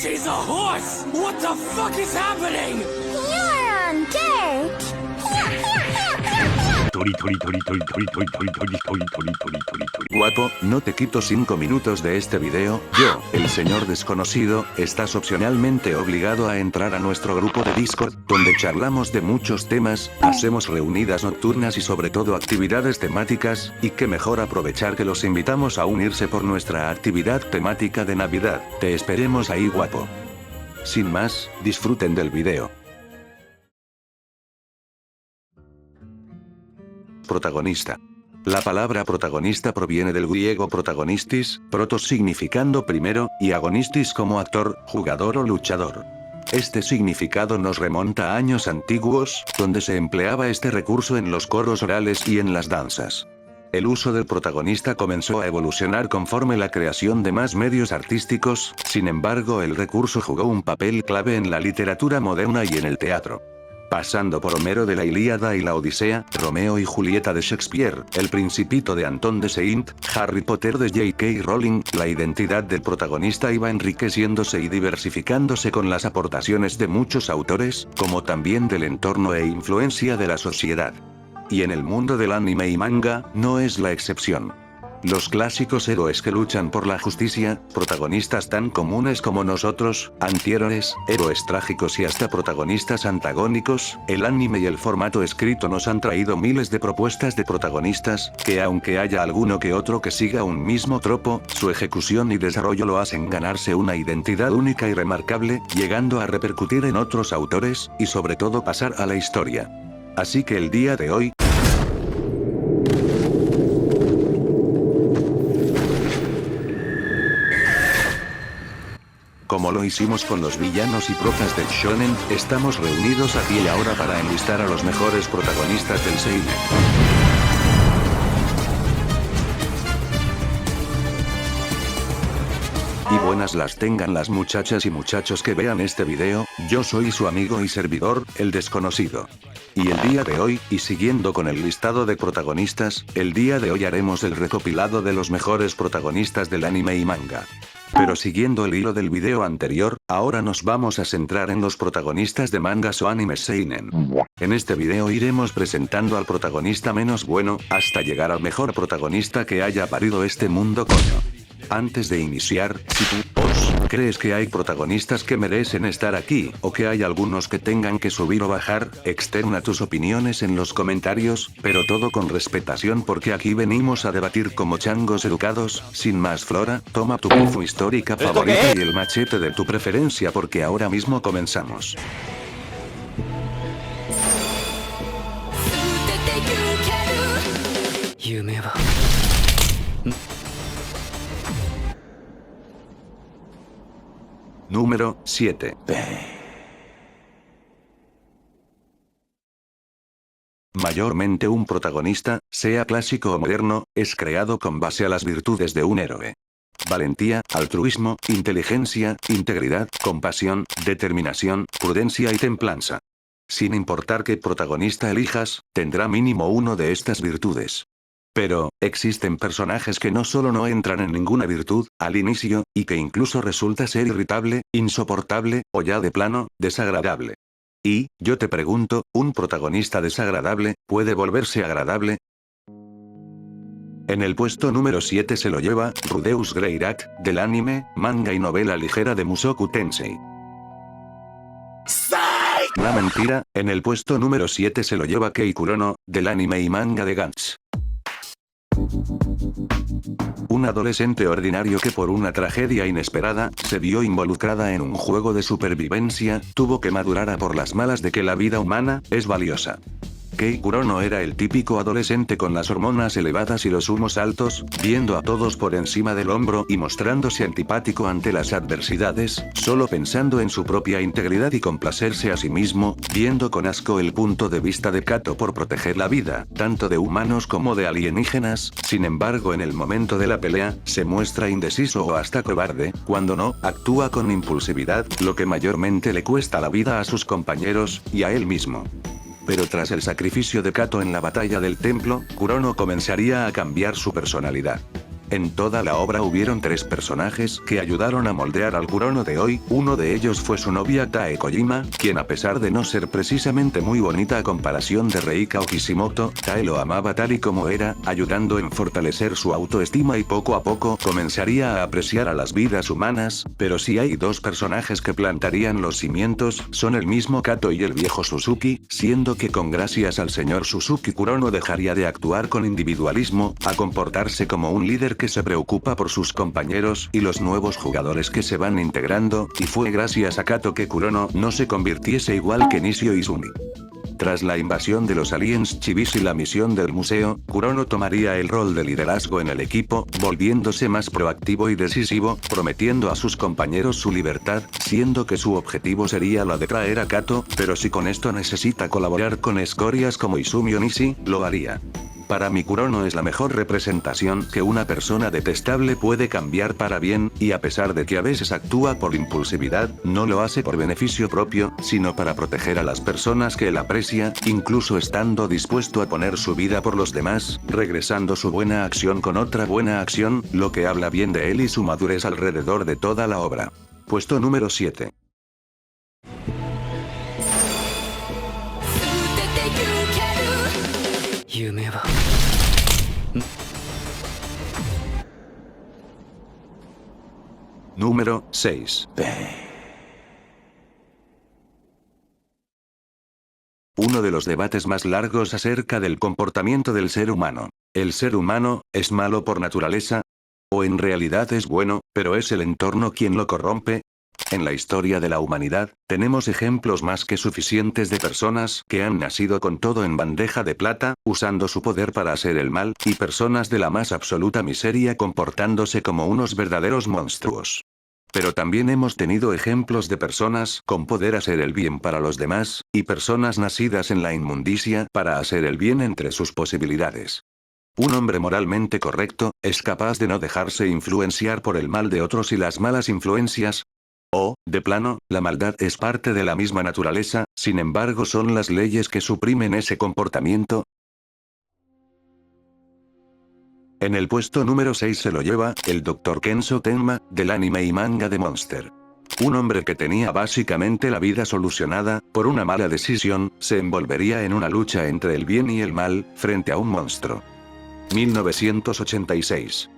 She's a horse! What the fuck is happening? You're on dirt! Guapo, no te quito 5 minutos de este video. Yo, el señor desconocido, estás opcionalmente obligado a entrar a nuestro grupo de Discord, donde charlamos de muchos temas, hacemos reunidas nocturnas y sobre todo actividades temáticas, y qué mejor aprovechar que los invitamos a unirse por nuestra actividad temática de Navidad. Te esperemos ahí, guapo. Sin más, disfruten del video. Protagonista. La palabra protagonista proviene del griego protagonistis, protos significando primero, y agonistis como actor, jugador o luchador. Este significado nos remonta a años antiguos, donde se empleaba este recurso en los coros orales y en las danzas. El uso del protagonista comenzó a evolucionar conforme la creación de más medios artísticos, sin embargo el recurso jugó un papel clave en la literatura moderna y en el teatro. Pasando por Homero de la Ilíada y la Odisea, Romeo y Julieta de Shakespeare, El Principito de Anton de Saint, Harry Potter de J.K. Rowling, la identidad del protagonista iba enriqueciéndose y diversificándose con las aportaciones de muchos autores, como también del entorno e influencia de la sociedad. Y en el mundo del anime y manga, no es la excepción. Los clásicos héroes que luchan por la justicia, protagonistas tan comunes como nosotros, antihéroes, héroes trágicos y hasta protagonistas antagónicos, el anime y el formato escrito nos han traído miles de propuestas de protagonistas, que aunque haya alguno que otro que siga un mismo tropo, su ejecución y desarrollo lo hacen ganarse una identidad única y remarcable, llegando a repercutir en otros autores, y sobre todo pasar a la historia. Así que el día de hoy, como lo hicimos con los villanos y profas del shonen, estamos reunidos aquí y ahora para enlistar a los mejores protagonistas del seinen. Y buenas las tengan las muchachas y muchachos que vean este video, yo soy su amigo y servidor, el desconocido. Y el día de hoy, y siguiendo con el listado de protagonistas, el día de hoy haremos el recopilado de los mejores protagonistas del anime y manga. Pero siguiendo el hilo del video anterior, ahora nos vamos a centrar en los protagonistas de mangas o animes seinen. En este video iremos presentando al protagonista menos bueno, hasta llegar al mejor protagonista que haya parido este mundo, coño. Antes de iniciar, si tú, crees que hay protagonistas que merecen estar aquí, o que hay algunos que tengan que subir o bajar, externa tus opiniones en los comentarios, pero todo con respetación porque aquí venimos a debatir como changos educados. Sin más Flora, toma tu pufu histórica favorita y el machete de tu preferencia porque ahora mismo comenzamos. Número 7. Mayormente un protagonista, sea clásico o moderno, es creado con base a las virtudes de un héroe. Valentía, altruismo, inteligencia, integridad, compasión, determinación, prudencia y templanza. Sin importar qué protagonista elijas, tendrá mínimo uno de estas virtudes. Pero, existen personajes que no solo no entran en ninguna virtud, al inicio, y que incluso resulta ser irritable, insoportable, o ya de plano, desagradable. Y, yo te pregunto, ¿un protagonista desagradable, puede volverse agradable? En el puesto número 7 se lo lleva, Rudeus Greirat, del anime, manga y novela ligera de Mushoku Tensei. La mentira, en el puesto número 7 se lo lleva Kei Kurono, del anime y manga de Gantz. Un adolescente ordinario que por una tragedia inesperada, se vio involucrada en un juego de supervivencia, tuvo que madurar a por las malas de que la vida humana, es valiosa. Kei Kurono era el típico adolescente con las hormonas elevadas y los humos altos, viendo a todos por encima del hombro y mostrándose antipático ante las adversidades, solo pensando en su propia integridad y complacerse a sí mismo, viendo con asco el punto de vista de Kato por proteger la vida, tanto de humanos como de alienígenas. Sin embargo, en el momento de la pelea, se muestra indeciso o hasta cobarde, cuando no, actúa con impulsividad, lo que mayormente le cuesta la vida a sus compañeros, y a él mismo. Pero tras el sacrificio de Kato en la batalla del templo, Kurono comenzaría a cambiar su personalidad. En toda la obra hubieron 3 personajes que ayudaron a moldear al Kurono de hoy, uno de ellos fue su novia Tae Kojima, quien a pesar de no ser precisamente muy bonita a comparación de Reika o Kishimoto, Tae lo amaba tal y como era, ayudando en fortalecer su autoestima y poco a poco comenzaría a apreciar a las vidas humanas, pero si hay 2 personajes que plantarían los cimientos, son el mismo Kato y el viejo Suzuki, siendo que con gracias al señor Suzuki Kurono dejaría de actuar con individualismo, a comportarse como un líder que se preocupa por sus compañeros y los nuevos jugadores que se van integrando, y fue gracias a Kato que Kurono no se convirtiese igual que Nishio Izumi. Tras la invasión de los aliens chivis y la misión del museo, Kurono tomaría el rol de liderazgo en el equipo, volviéndose más proactivo y decisivo, prometiendo a sus compañeros su libertad, siendo que su objetivo sería la de traer a Kato, pero si con esto necesita colaborar con escorias como Izumi o Nishi, lo haría. Para mí Kurono es la mejor representación que una persona detestable puede cambiar para bien, y a pesar de que a veces actúa por impulsividad, no lo hace por beneficio propio, sino para proteger a las personas que él aprecia, incluso estando dispuesto a poner su vida por los demás, regresando su buena acción con otra buena acción, lo que habla bien de él y su madurez alrededor de toda la obra. Puesto número 7. Número 6. Uno de los debates más largos acerca del comportamiento del ser humano. ¿El ser humano es malo por naturaleza? ¿O en realidad es bueno, pero es el entorno quien lo corrompe? En la historia de la humanidad, tenemos ejemplos más que suficientes de personas que han nacido con todo en bandeja de plata, usando su poder para hacer el mal, y personas de la más absoluta miseria comportándose como unos verdaderos monstruos. Pero también hemos tenido ejemplos de personas con poder hacer el bien para los demás, y personas nacidas en la inmundicia para hacer el bien entre sus posibilidades. Un hombre moralmente correcto, es capaz de no dejarse influenciar por el mal de otros y las malas influencias. O, de plano, la maldad es parte de la misma naturaleza, sin embargo son las leyes que suprimen ese comportamiento. En el puesto número 6 se lo lleva, el Dr. Kenzo Tenma, del anime y manga de Monster. Un hombre que tenía básicamente la vida solucionada, por una mala decisión, se envolvería en una lucha entre el bien y el mal, frente a un monstruo. 1986.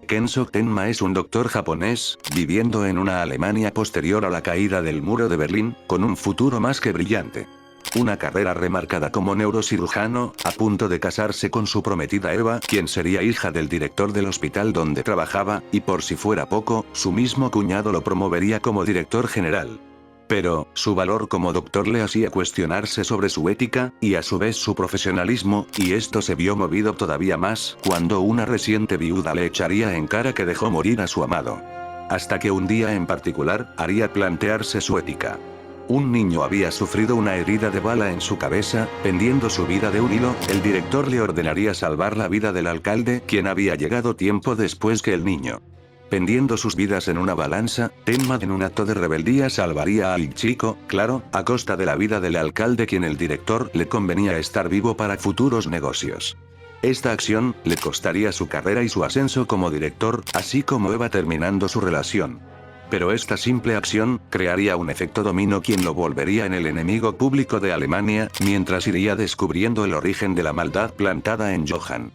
Kenzo Tenma es un doctor japonés, viviendo en una Alemania posterior a la caída del muro de Berlín, con un futuro más que brillante. Una carrera remarcada como neurocirujano, a punto de casarse con su prometida Eva, quien sería hija del director del hospital donde trabajaba, y por si fuera poco, su mismo cuñado lo promovería como director general. Pero, su valor como doctor le hacía cuestionarse sobre su ética, y a su vez su profesionalismo, y esto se vio movido todavía más, cuando una reciente viuda le echaría en cara que dejó morir a su amado. Hasta que un día en particular, haría plantearse su ética. Un niño había sufrido una herida de bala en su cabeza, pendiendo su vida de un hilo, el director le ordenaría salvar la vida del alcalde, quien había llegado tiempo después que el niño. Pendiendo sus vidas en una balanza, Tenma en un acto de rebeldía salvaría al chico, claro, a costa de la vida del alcalde quien el director le convenía estar vivo para futuros negocios. Esta acción, le costaría su carrera y su ascenso como director, así como Eva terminando su relación. Pero esta simple acción, crearía un efecto dominó quien lo volvería en el enemigo público de Alemania, mientras iría descubriendo el origen de la maldad plantada en Johann.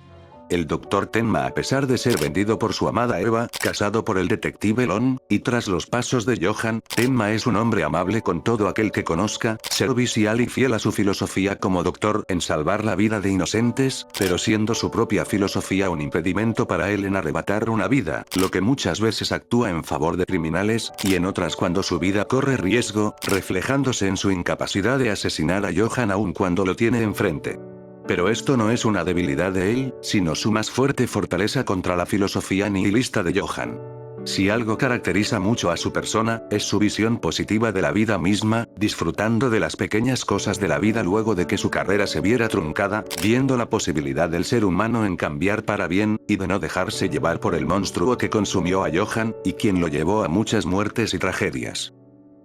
El Dr. Tenma, a pesar de ser vendido por su amada Eva, casado por el detective Lon, y tras los pasos de Johann, Tenma es un hombre amable con todo aquel que conozca, servicial y fiel a su filosofía como doctor en salvar la vida de inocentes, pero siendo su propia filosofía un impedimento para él en arrebatar una vida, lo que muchas veces actúa en favor de criminales, y en otras cuando su vida corre riesgo, reflejándose en su incapacidad de asesinar a Johann aun cuando lo tiene enfrente. Pero esto no es una debilidad de él, sino su más fuerte fortaleza contra la filosofía nihilista de Johann. Si algo caracteriza mucho a su persona, es su visión positiva de la vida misma, disfrutando de las pequeñas cosas de la vida luego de que su carrera se viera truncada, viendo la posibilidad del ser humano en cambiar para bien, y de no dejarse llevar por el monstruo que consumió a Johann, y quien lo llevó a muchas muertes y tragedias.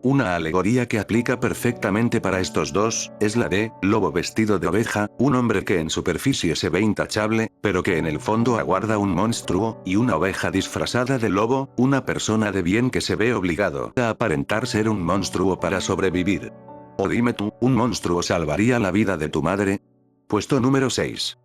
Una alegoría que aplica perfectamente para estos dos, es la de, lobo vestido de oveja, un hombre que en superficie se ve intachable, pero que en el fondo aguarda un monstruo, y una oveja disfrazada de lobo, una persona de bien que se ve obligado a aparentar ser un monstruo para sobrevivir. O dime tú, ¿un monstruo salvaría la vida de tu madre? Puesto número 6.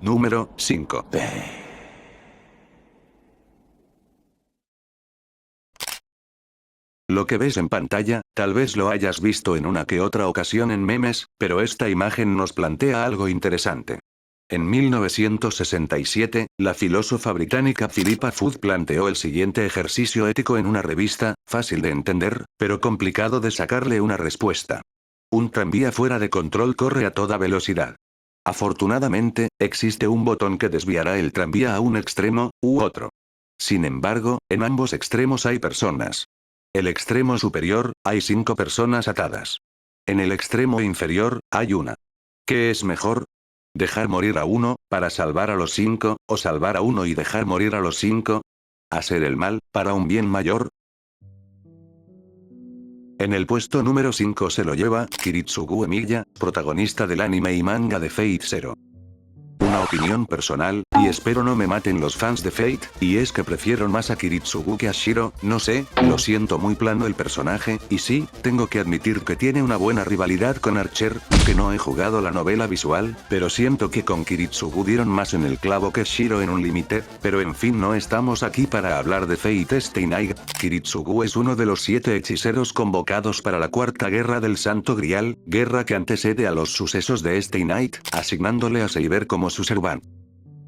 Número 5. Lo que ves en pantalla, tal vez lo hayas visto en una que otra ocasión en memes, pero esta imagen nos plantea algo interesante. En 1967, la filósofa británica Philippa Foot planteó el siguiente ejercicio ético en una revista, fácil de entender, pero complicado de sacarle una respuesta. Un tranvía fuera de control corre a toda velocidad. Afortunadamente, existe un botón que desviará el tranvía a un extremo, u otro. Sin embargo, en ambos extremos hay personas. El extremo superior, hay 5 personas atadas. En el extremo inferior, hay una. ¿Qué es mejor? ¿Dejar morir a uno, para salvar a los 5, o salvar a uno y dejar morir a los 5? ¿Hacer el mal, para un bien mayor? En el puesto número 5 se lo lleva, Kiritsugu Emiya, protagonista del anime y manga de Fate Zero. Una opinión personal, y espero no me maten los fans de Fate, y es que prefiero más a Kiritsugu que a Shiro, no sé, lo siento muy plano el personaje, y sí, tengo que admitir que tiene una buena rivalidad con Archer, que no he jugado la novela visual, pero siento que con Kiritsugu dieron más en el clavo que Shiro en Unlimited, pero en fin no estamos aquí para hablar de Fate Stay Night. Kiritsugu es uno de los 7 hechiceros convocados para la Cuarta Guerra del Santo Grial, guerra que antecede a los sucesos de Stay Night, asignándole a Saber como su servant.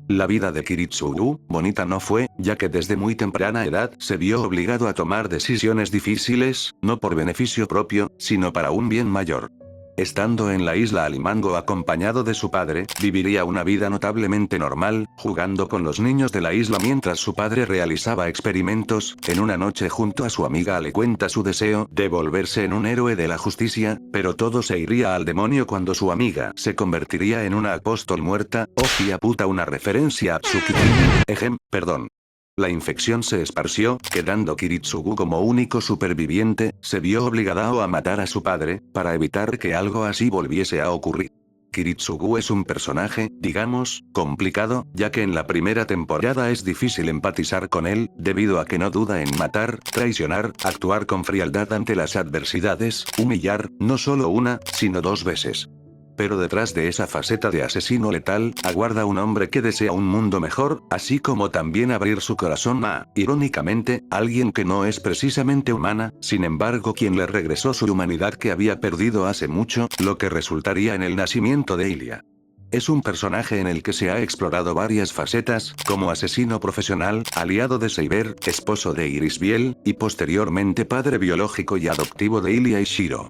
La vida de Kiritsugu, bonita no fue, ya que desde muy temprana edad se vio obligado a tomar decisiones difíciles, no por beneficio propio, sino para un bien mayor. Estando en la isla Alimango acompañado de su padre, viviría una vida notablemente normal, jugando con los niños de la isla mientras su padre realizaba experimentos. En una noche junto a su amiga le cuenta su deseo de volverse en un héroe de la justicia, pero todo se iría al demonio cuando su amiga se convertiría en una apóstol muerta, hostia puta, una referencia a Tsukiji. Perdón. La infección se esparció, quedando Kiritsugu como único superviviente, se vio obligado a matar a su padre, para evitar que algo así volviese a ocurrir. Kiritsugu es un personaje, digamos, complicado, ya que en la primera temporada es difícil empatizar con él, debido a que no duda en matar, traicionar, actuar con frialdad ante las adversidades, humillar, no solo una, sino 2 veces. Pero detrás de esa faceta de asesino letal, aguarda un hombre que desea un mundo mejor, así como también abrir su corazón a, irónicamente, alguien que no es precisamente humana, sin embargo quien le regresó su humanidad que había perdido hace mucho, lo que resultaría en el nacimiento de Ilia. Es un personaje en el que se ha explorado varias facetas, como asesino profesional, aliado de Saber, esposo de Iris Biel, y posteriormente padre biológico y adoptivo de Ilia y Shiro.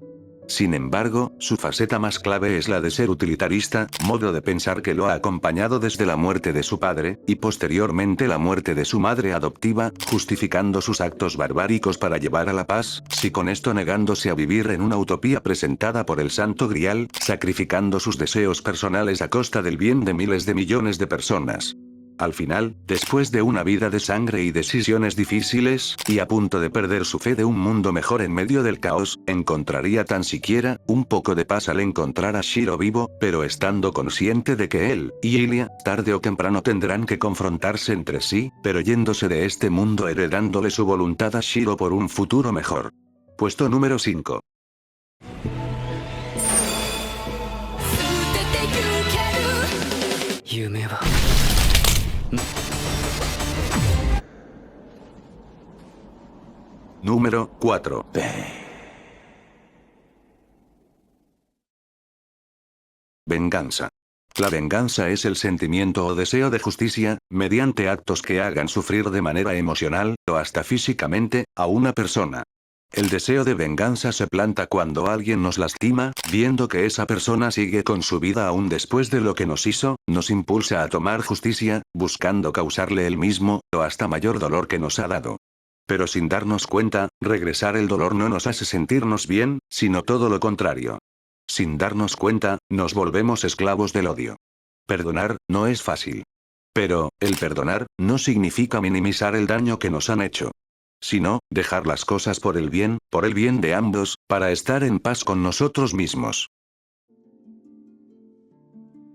Sin embargo, su faceta más clave es la de ser utilitarista, modo de pensar que lo ha acompañado desde la muerte de su padre, y posteriormente la muerte de su madre adoptiva, justificando sus actos barbáricos para llevar a la paz, si con esto negándose a vivir en una utopía presentada por el Santo Grial, sacrificando sus deseos personales a costa del bien de miles de millones de personas. Al final, después de una vida de sangre y decisiones difíciles, y a punto de perder su fe de un mundo mejor en medio del caos, encontraría tan siquiera un poco de paz al encontrar a Shiro vivo, pero estando consciente de que él y Ilia, tarde o temprano tendrán que confrontarse entre sí, pero yéndose de este mundo heredándole su voluntad a Shiro por un futuro mejor. Puesto número 5. Número 4. Venganza. La venganza es el sentimiento o deseo de justicia, mediante actos que hagan sufrir de manera emocional, o hasta físicamente, a una persona. El deseo de venganza se planta cuando alguien nos lastima, viendo que esa persona sigue con su vida aún después de lo que nos hizo, nos impulsa a tomar justicia, buscando causarle el mismo, o hasta mayor dolor que nos ha dado. Pero sin darnos cuenta, regresar el dolor no nos hace sentirnos bien, sino todo lo contrario. Sin darnos cuenta, nos volvemos esclavos del odio. Perdonar, no es fácil. Pero, el perdonar, no significa minimizar el daño que nos han hecho. Sino, dejar las cosas por el bien de ambos, para estar en paz con nosotros mismos.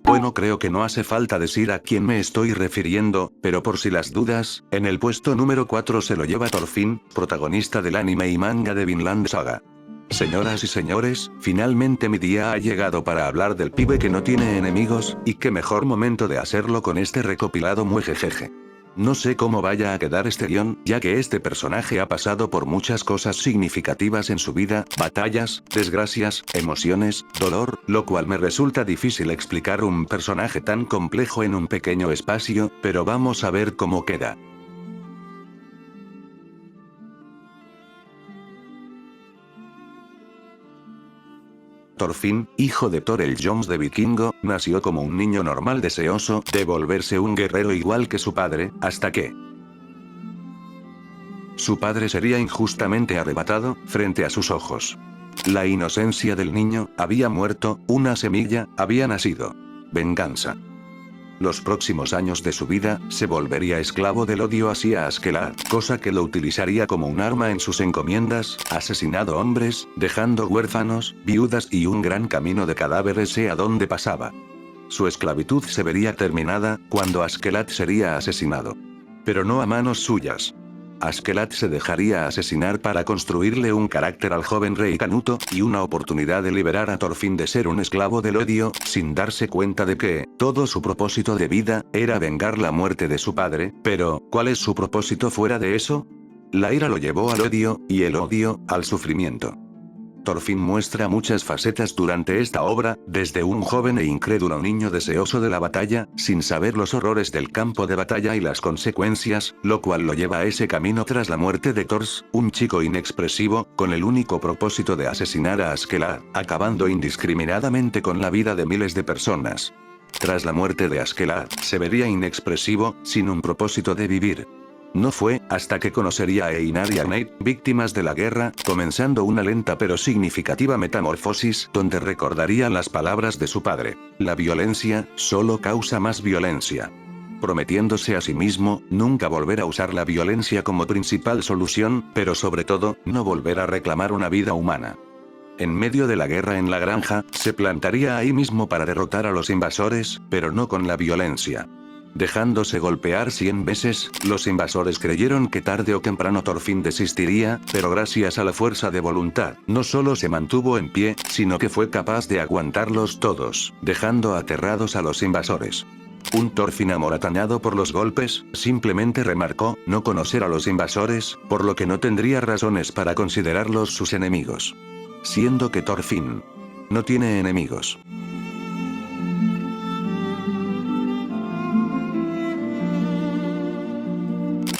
Bueno, creo que no hace falta decir a quién me estoy refiriendo, pero por si las dudas, en el puesto número 4 se lo lleva Thorfinn, protagonista del anime y manga de Vinland Saga. Señoras y señores, finalmente mi día ha llegado para hablar del pibe que no tiene enemigos, y qué mejor momento de hacerlo con este recopilado muy jejeje. No sé cómo vaya a quedar este guión, ya que este personaje ha pasado por muchas cosas significativas en su vida, batallas, desgracias, emociones, dolor, lo cual me resulta difícil explicar un personaje tan complejo en un pequeño espacio, pero vamos a ver cómo queda. Thorfinn, hijo de Thor el Jones de Vikingo, nació como un niño normal deseoso de volverse un guerrero igual que su padre, hasta que su padre sería injustamente arrebatado, frente a sus ojos. La inocencia del niño había muerto, una semilla había nacido. Venganza. Los próximos años de su vida, se volvería esclavo del odio hacia Askeladd, cosa que lo utilizaría como un arma en sus encomiendas, asesinado hombres, dejando huérfanos, viudas y un gran camino de cadáveres a donde pasaba. Su esclavitud se vería terminada, cuando Askeladd sería asesinado. Pero no a manos suyas. Askeladd se dejaría asesinar para construirle un carácter al joven rey Canuto, y una oportunidad de liberar a Thorfinn de ser un esclavo del odio, sin darse cuenta de que, todo su propósito de vida, era vengar la muerte de su padre, pero, ¿cuál es su propósito fuera de eso? La ira lo llevó al odio, y el odio, al sufrimiento. Thorfinn muestra muchas facetas durante esta obra, desde un joven e incrédulo niño deseoso de la batalla, sin saber los horrores del campo de batalla y las consecuencias, lo cual lo lleva a ese camino tras la muerte de Thors, un chico inexpresivo, con el único propósito de asesinar a Askeladd, acabando indiscriminadamente con la vida de miles de personas. Tras la muerte de Askeladd, se vería inexpresivo, sin un propósito de vivir. No fue hasta que conocería a Einar y a Nate, víctimas de la guerra, comenzando una lenta pero significativa metamorfosis, donde recordaría las palabras de su padre: la violencia solo causa más violencia. Prometiéndose a sí mismo, nunca volver a usar la violencia como principal solución, pero sobre todo, no volver a reclamar una vida humana. En medio de la guerra en la granja, se plantaría ahí mismo para derrotar a los invasores, pero no con la violencia. Dejándose golpear 100 veces, los invasores creyeron que tarde o temprano Thorfinn desistiría, pero gracias a la fuerza de voluntad, no solo se mantuvo en pie, sino que fue capaz de aguantarlos todos, dejando aterrados a los invasores. Un Thorfinn amoratañado por los golpes, simplemente remarcó no conocer a los invasores, por lo que no tendría razones para considerarlos sus enemigos. Siendo que Thorfinn no tiene enemigos.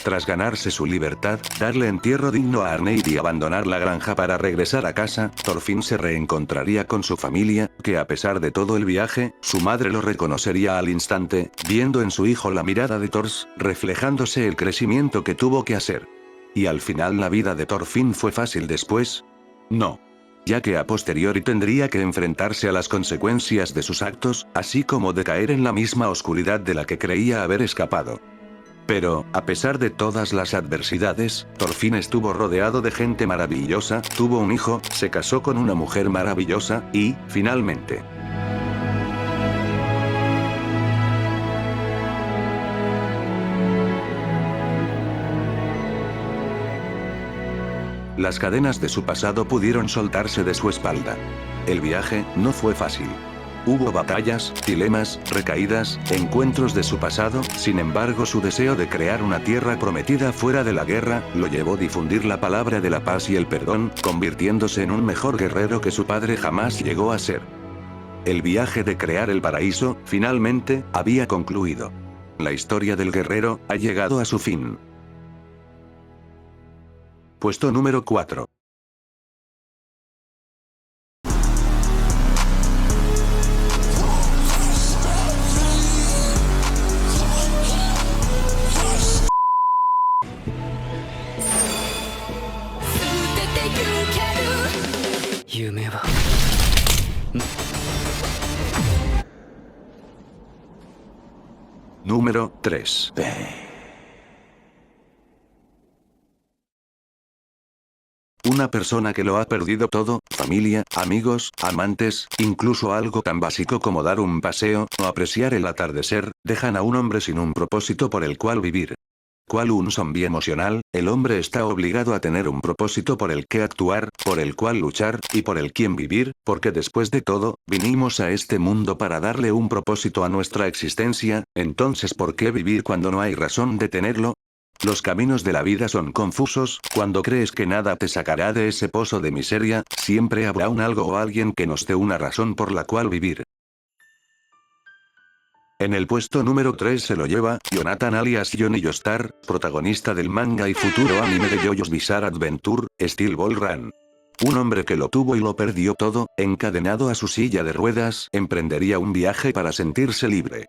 Tras ganarse su libertad, darle entierro digno a Arneid y abandonar la granja para regresar a casa, Thorfinn se reencontraría con su familia, que a pesar de todo el viaje, su madre lo reconocería al instante, viendo en su hijo la mirada de Thors, reflejándose el crecimiento que tuvo que hacer. ¿Y al final la vida de Thorfinn fue fácil después? No. Ya que a posteriori tendría que enfrentarse a las consecuencias de sus actos, así como de caer en la misma oscuridad de la que creía haber escapado. Pero, a pesar de todas las adversidades, Thorfinn estuvo rodeado de gente maravillosa, tuvo un hijo, se casó con una mujer maravillosa, y, finalmente, las cadenas de su pasado pudieron soltarse de su espalda. El viaje no fue fácil. Hubo batallas, dilemas, recaídas, encuentros de su pasado, sin embargo su deseo de crear una tierra prometida fuera de la guerra, lo llevó a difundir la palabra de la paz y el perdón, convirtiéndose en un mejor guerrero que su padre jamás llegó a ser. El viaje de crear el paraíso, finalmente, había concluido. La historia del guerrero ha llegado a su fin. Puesto número 4. Número 3. Una persona que lo ha perdido todo, familia, amigos, amantes, incluso algo tan básico como dar un paseo, o apreciar el atardecer, dejan a un hombre sin un propósito por el cual vivir. Cual un zombie emocional, el hombre está obligado a tener un propósito por el que actuar, por el cual luchar, y por el quien vivir, porque después de todo, vinimos a este mundo para darle un propósito a nuestra existencia, entonces ¿por qué vivir cuando no hay razón de tenerlo? Los caminos de la vida son confusos, cuando crees que nada te sacará de ese pozo de miseria, siempre habrá un algo o alguien que nos dé una razón por la cual vivir. En el puesto número 3 se lo lleva, Jonathan alias Johnny Joestar, protagonista del manga y futuro anime de JoJo's Bizarre Adventure, Steel Ball Run. Un hombre que lo tuvo y lo perdió todo, encadenado a su silla de ruedas, emprendería un viaje para sentirse libre.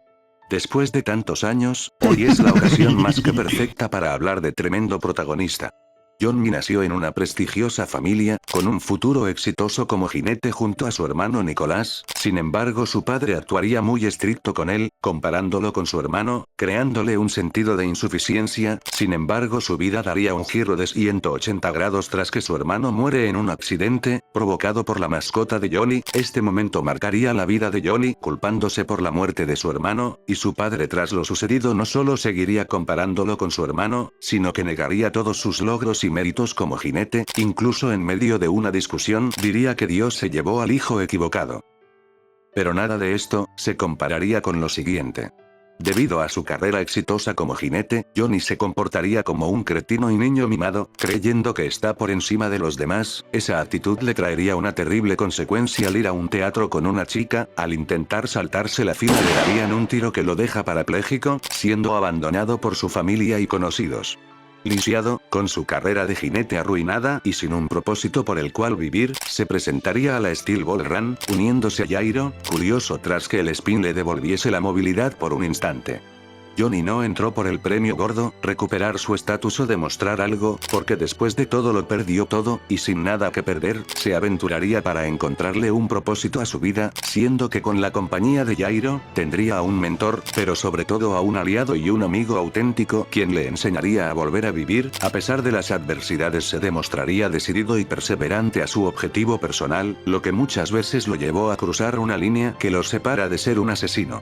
Después de tantos años, hoy es la ocasión más que perfecta para hablar de tremendo protagonista. Johnny nació en una prestigiosa familia, con un futuro exitoso como jinete junto a su hermano Nicolás, sin embargo su padre actuaría muy estricto con él, comparándolo con su hermano, creándole un sentido de insuficiencia, sin embargo su vida daría un giro de 180 grados tras que su hermano muere en un accidente, provocado por la mascota de Johnny. Este momento marcaría la vida de Johnny, culpándose por la muerte de su hermano, y su padre tras lo sucedido no solo seguiría comparándolo con su hermano, sino que negaría todos sus logros y méritos como jinete, incluso en medio de una discusión diría que Dios se llevó al hijo equivocado. Pero nada de esto se compararía con lo siguiente. Debido a su carrera exitosa como jinete, Johnny se comportaría como un cretino y niño mimado, creyendo que está por encima de los demás. Esa actitud le traería una terrible consecuencia al ir a un teatro con una chica, al intentar saltarse la fila le darían un tiro que lo deja parapléjico, siendo abandonado por su familia y conocidos. Lisiado, con su carrera de jinete arruinada y sin un propósito por el cual vivir, se presentaría a la Steel Ball Run, uniéndose a Jairo, curioso tras que el spin le devolviese la movilidad por un instante. Johnny no entró por el premio gordo, recuperar su estatus o demostrar algo, porque después de todo lo perdió todo, y sin nada que perder, se aventuraría para encontrarle un propósito a su vida, siendo que con la compañía de Jairo, tendría a un mentor, pero sobre todo a un aliado y un amigo auténtico, quien le enseñaría a volver a vivir, a pesar de las adversidades se demostraría decidido y perseverante a su objetivo personal, lo que muchas veces lo llevó a cruzar una línea que lo separa de ser un asesino.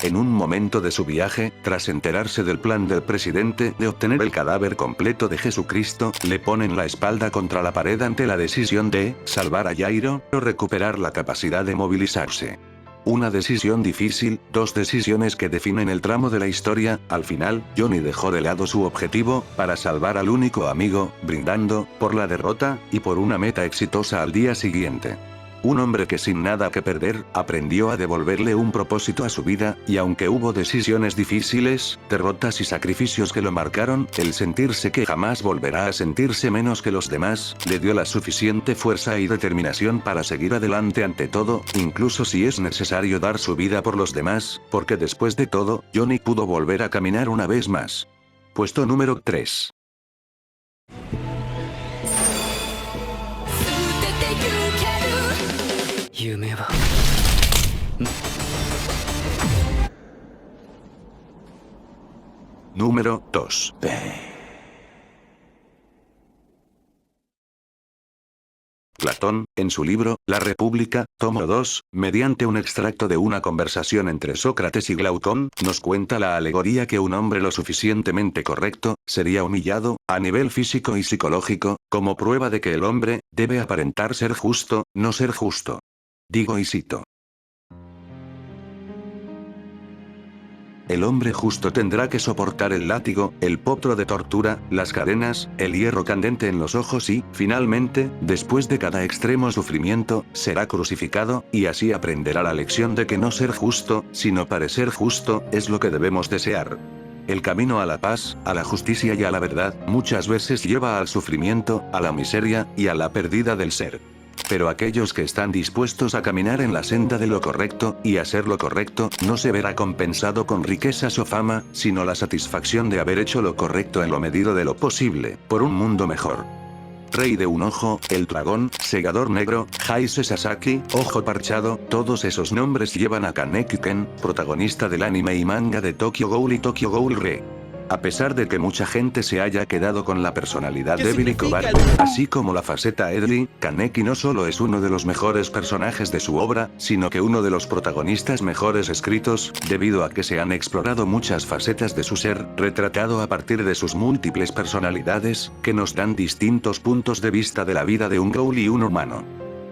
En un momento de su viaje, tras enterarse del plan del presidente de obtener el cadáver completo de Jesucristo, le ponen la espalda contra la pared ante la decisión de salvar a Jairo o recuperar la capacidad de movilizarse. Una decisión difícil, dos decisiones que definen el tramo de la historia. Al final, Johnny dejó de lado su objetivo, para salvar al único amigo, brindando por la derrota, y por una meta exitosa al día siguiente. Un hombre que sin nada que perder, aprendió a devolverle un propósito a su vida, y aunque hubo decisiones difíciles, derrotas y sacrificios que lo marcaron, el sentirse que jamás volverá a sentirse menos que los demás, le dio la suficiente fuerza y determinación para seguir adelante ante todo, incluso si es necesario dar su vida por los demás, porque después de todo, Johnny pudo volver a caminar una vez más. Puesto número 3. Número 2. Platón, en su libro, La República, tomo 2, mediante un extracto de una conversación entre Sócrates y Glaucón, nos cuenta la alegoría que un hombre lo suficientemente correcto, sería humillado, a nivel físico y psicológico, como prueba de que el hombre, debe aparentar ser justo, no ser justo. Digo y cito. El hombre justo tendrá que soportar el látigo, el potro de tortura, las cadenas, el hierro candente en los ojos y, finalmente, después de cada extremo sufrimiento, será crucificado, y así aprenderá la lección de que no ser justo, sino parecer justo, es lo que debemos desear. El camino a la paz, a la justicia y a la verdad, muchas veces lleva al sufrimiento, a la miseria, y a la pérdida del ser. Pero aquellos que están dispuestos a caminar en la senda de lo correcto, y hacer lo correcto, no se verá compensado con riquezas o fama, sino la satisfacción de haber hecho lo correcto en lo medido de lo posible, por un mundo mejor. Rey de un ojo, el dragón, segador negro, Heise Sasaki, ojo parchado, todos esos nombres llevan a Kaneki Ken, protagonista del anime y manga de Tokyo Ghoul y Tokyo Ghoul Re. A pesar de que mucha gente se haya quedado con la personalidad débil y cobarde, así como la faceta Edgy, Kaneki no solo es uno de los mejores personajes de su obra, sino que uno de los protagonistas mejores escritos, debido a que se han explorado muchas facetas de su ser, retratado a partir de sus múltiples personalidades, que nos dan distintos puntos de vista de la vida de un ghoul y un humano.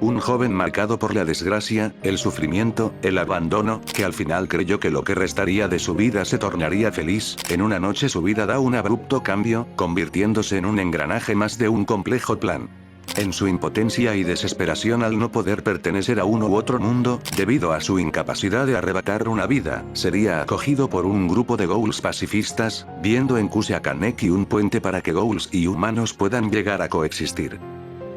Un joven marcado por la desgracia, el sufrimiento, el abandono, que al final creyó que lo que restaría de su vida se tornaría feliz, en una noche su vida da un abrupto cambio, convirtiéndose en un engranaje más de un complejo plan. En su impotencia y desesperación al no poder pertenecer a uno u otro mundo, debido a su incapacidad de arrebatar una vida, sería acogido por un grupo de ghouls pacifistas, viendo en Kuse a Kaneki un puente para que ghouls y humanos puedan llegar a coexistir.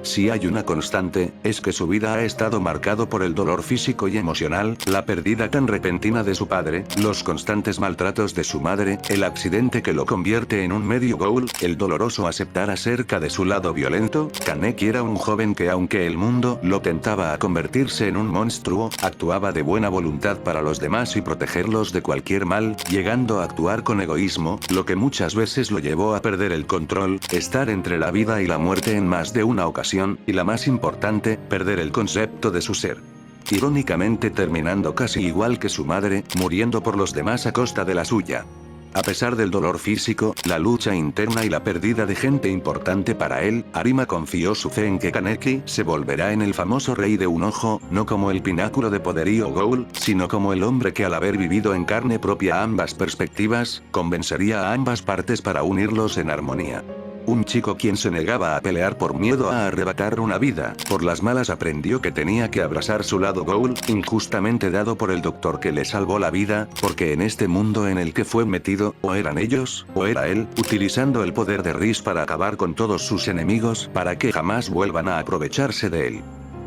Si hay una constante, es que su vida ha estado marcado por el dolor físico y emocional, la pérdida tan repentina de su padre, los constantes maltratos de su madre, el accidente que lo convierte en un medio ghoul, el doloroso aceptar acerca de su lado violento. Kaneki era un joven que aunque el mundo lo tentaba a convertirse en un monstruo, actuaba de buena voluntad para los demás y protegerlos de cualquier mal, llegando a actuar con egoísmo, lo que muchas veces lo llevó a perder el control, estar entre la vida y la muerte en más de una ocasión, y la más importante, perder el concepto de su ser. Irónicamente terminando casi igual que su madre, muriendo por los demás a costa de la suya. A pesar del dolor físico, la lucha interna y la pérdida de gente importante para él, Arima confió su fe en que Kaneki se volverá en el famoso rey de un ojo, no como el pináculo de poderío ghoul, sino como el hombre que al haber vivido en carne propia ambas perspectivas, convencería a ambas partes para unirlos en armonía. Un chico quien se negaba a pelear por miedo a arrebatar una vida, por las malas aprendió que tenía que abrazar su lado ghoul, injustamente dado por el doctor que le salvó la vida, porque en este mundo en el que fue metido, o eran ellos, o era él, utilizando el poder de Riz para acabar con todos sus enemigos, para que jamás vuelvan a aprovecharse de él.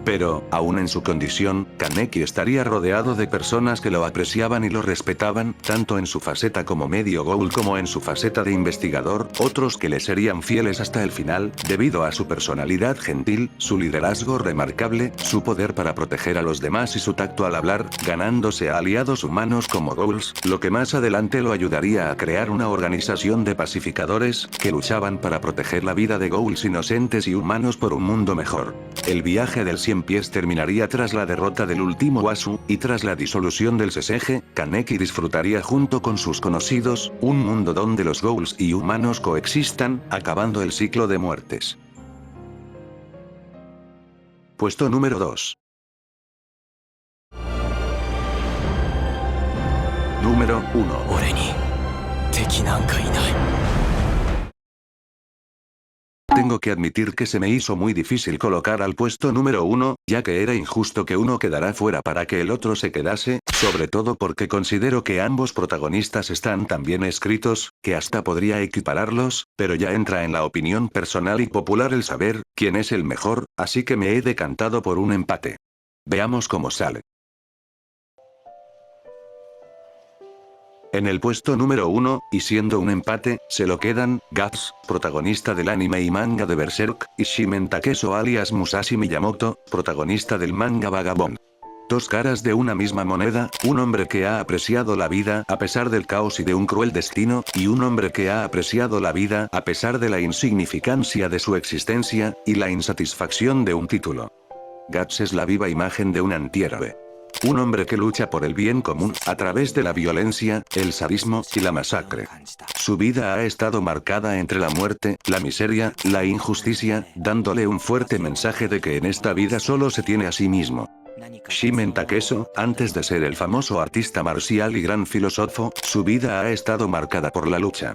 Pero, aún en su condición, Kaneki estaría rodeado de personas que lo apreciaban y lo respetaban, tanto en su faceta como medio ghoul como en su faceta de investigador, otros que le serían fieles hasta el final, debido a su personalidad gentil, su liderazgo remarcable, su poder para proteger a los demás y su tacto al hablar, ganándose a aliados humanos como ghouls, lo que más adelante lo ayudaría a crear una organización de pacificadores, que luchaban para proteger la vida de ghouls inocentes y humanos por un mundo mejor. El viaje del 100 pies terminaría tras la derrota del último Wasu, y tras la disolución del SSG, Kaneki disfrutaría junto con sus conocidos, un mundo donde los ghouls y humanos coexistan, acabando el ciclo de muertes. Puesto número 2. Número 1. 俺に敵なんかいない。 Tengo que admitir que se me hizo muy difícil colocar al puesto número 1, ya que era injusto que uno quedara fuera para que el otro se quedase, sobre todo porque considero que ambos protagonistas están tan bien escritos, que hasta podría equipararlos, pero ya entra en la opinión personal y popular el saber quién es el mejor, así que me he decantado por un empate. Veamos cómo sale. En el puesto número 1, y siendo un empate, se lo quedan, Guts, protagonista del anime y manga de Berserk, y Shimen Takeso alias Musashi Miyamoto, protagonista del manga Vagabond. Dos caras de una misma moneda, un hombre que ha apreciado la vida a pesar del caos y de un cruel destino, y un hombre que ha apreciado la vida a pesar de la insignificancia de su existencia, y la insatisfacción de un título. Guts es la viva imagen de un antihéroe. Un hombre que lucha por el bien común, a través de la violencia, el sadismo y la masacre. Su vida ha estado marcada entre la muerte, la miseria, la injusticia, dándole un fuerte mensaje de que en esta vida solo se tiene a sí mismo. Shimen Takeso, antes de ser el famoso artista marcial y gran filósofo, su vida ha estado marcada por la lucha.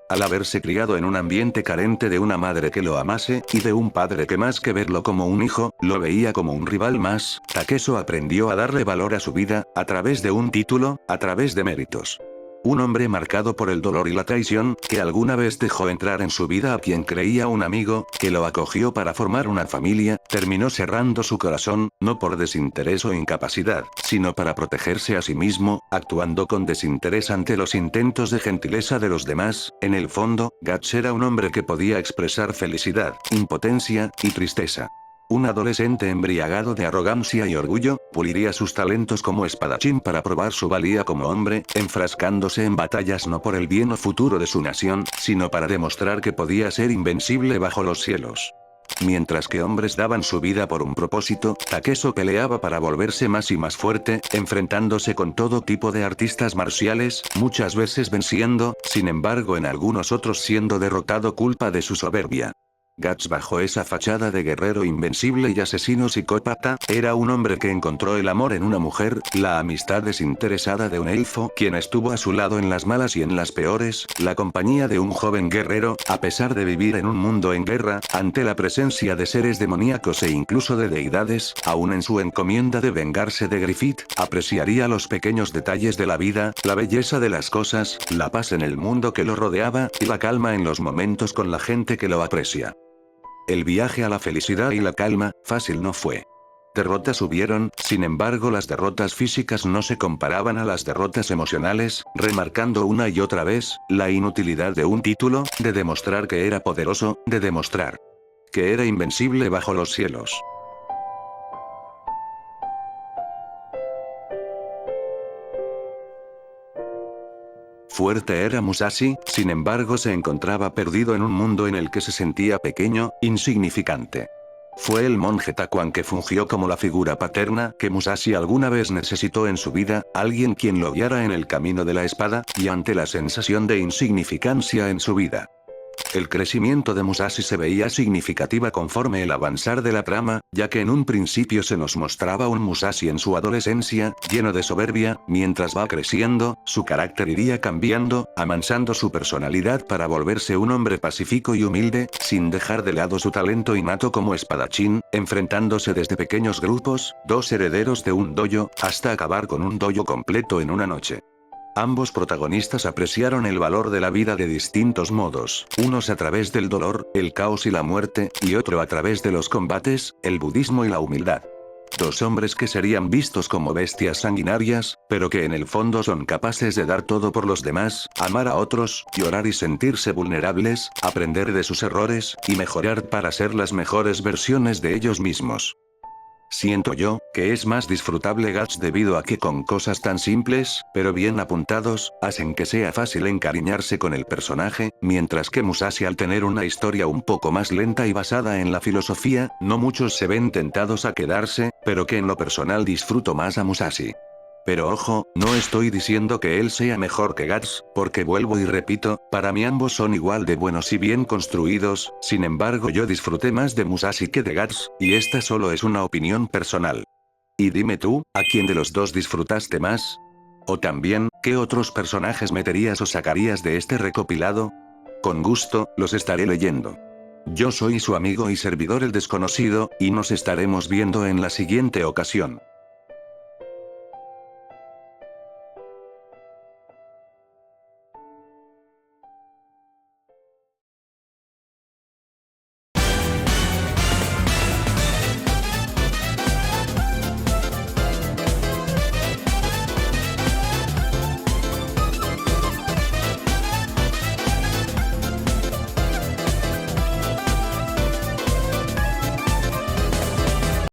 Al haberse criado en un ambiente carente de una madre que lo amase, y de un padre que más que verlo como un hijo, lo veía como un rival más, Takeso aprendió a darle valor a su vida, a través de un título, a través de méritos. Un hombre marcado por el dolor y la traición, que alguna vez dejó entrar en su vida a quien creía un amigo, que lo acogió para formar una familia, terminó cerrando su corazón, no por desinterés o incapacidad, sino para protegerse a sí mismo, actuando con desinterés ante los intentos de gentileza de los demás. En el fondo, Guts era un hombre que podía expresar felicidad, impotencia, y tristeza. Un adolescente embriagado de arrogancia y orgullo, puliría sus talentos como espadachín para probar su valía como hombre, enfrascándose en batallas no por el bien o futuro de su nación, sino para demostrar que podía ser invencible bajo los cielos. Mientras que hombres daban su vida por un propósito, Takeso peleaba para volverse más y más fuerte, enfrentándose con todo tipo de artistas marciales, muchas veces venciendo, sin embargo en algunos otros siendo derrotado culpa de su soberbia. Guts, bajo esa fachada de guerrero invencible y asesino psicópata, era un hombre que encontró el amor en una mujer, la amistad desinteresada de un elfo quien estuvo a su lado en las malas y en las peores, la compañía de un joven guerrero, a pesar de vivir en un mundo en guerra, ante la presencia de seres demoníacos e incluso de deidades, aún en su encomienda de vengarse de Griffith, apreciaría los pequeños detalles de la vida, la belleza de las cosas, la paz en el mundo que lo rodeaba, y la calma en los momentos con la gente que lo aprecia. El viaje a la felicidad y la calma, fácil no fue. Derrotas hubieron, sin embargo las derrotas físicas no se comparaban a las derrotas emocionales, remarcando una y otra vez, la inutilidad de un título, de demostrar que era poderoso, de demostrar que era invencible bajo los cielos. Fuerte era Musashi, sin embargo se encontraba perdido en un mundo en el que se sentía pequeño, insignificante. Fue el monje Takuan que fungió como la figura paterna que Musashi alguna vez necesitó en su vida, alguien quien lo guiara en el camino de la espada, y ante la sensación de insignificancia en su vida. El crecimiento de Musashi se veía significativa conforme el avanzar de la trama, ya que en un principio se nos mostraba un Musashi en su adolescencia, lleno de soberbia, mientras va creciendo, su carácter iría cambiando, amansando su personalidad para volverse un hombre pacífico y humilde, sin dejar de lado su talento innato como espadachín, enfrentándose desde pequeños grupos, dos herederos de un dojo, hasta acabar con un dojo completo en una noche. Ambos protagonistas apreciaron el valor de la vida de distintos modos, unos a través del dolor, el caos y la muerte, y otro a través de los combates, el budismo y la humildad. Dos hombres que serían vistos como bestias sanguinarias, pero que en el fondo son capaces de dar todo por los demás, amar a otros, llorar y sentirse vulnerables, aprender de sus errores, y mejorar para ser las mejores versiones de ellos mismos. Siento yo, que es más disfrutable Guts debido a que con cosas tan simples, pero bien apuntados, hacen que sea fácil encariñarse con el personaje, mientras que Musashi al tener una historia un poco más lenta y basada en la filosofía, no muchos se ven tentados a quedarse, pero que en lo personal disfruto más a Musashi. Pero ojo, no estoy diciendo que él sea mejor que Guts, porque vuelvo y repito, para mí ambos son igual de buenos y bien construidos, sin embargo yo disfruté más de Musashi que de Guts, y esta solo es una opinión personal. Y dime tú, ¿a quién de los dos disfrutaste más? O también, ¿qué otros personajes meterías o sacarías de este recopilado? Con gusto, los estaré leyendo. Yo soy su amigo y servidor el desconocido, y nos estaremos viendo en la siguiente ocasión.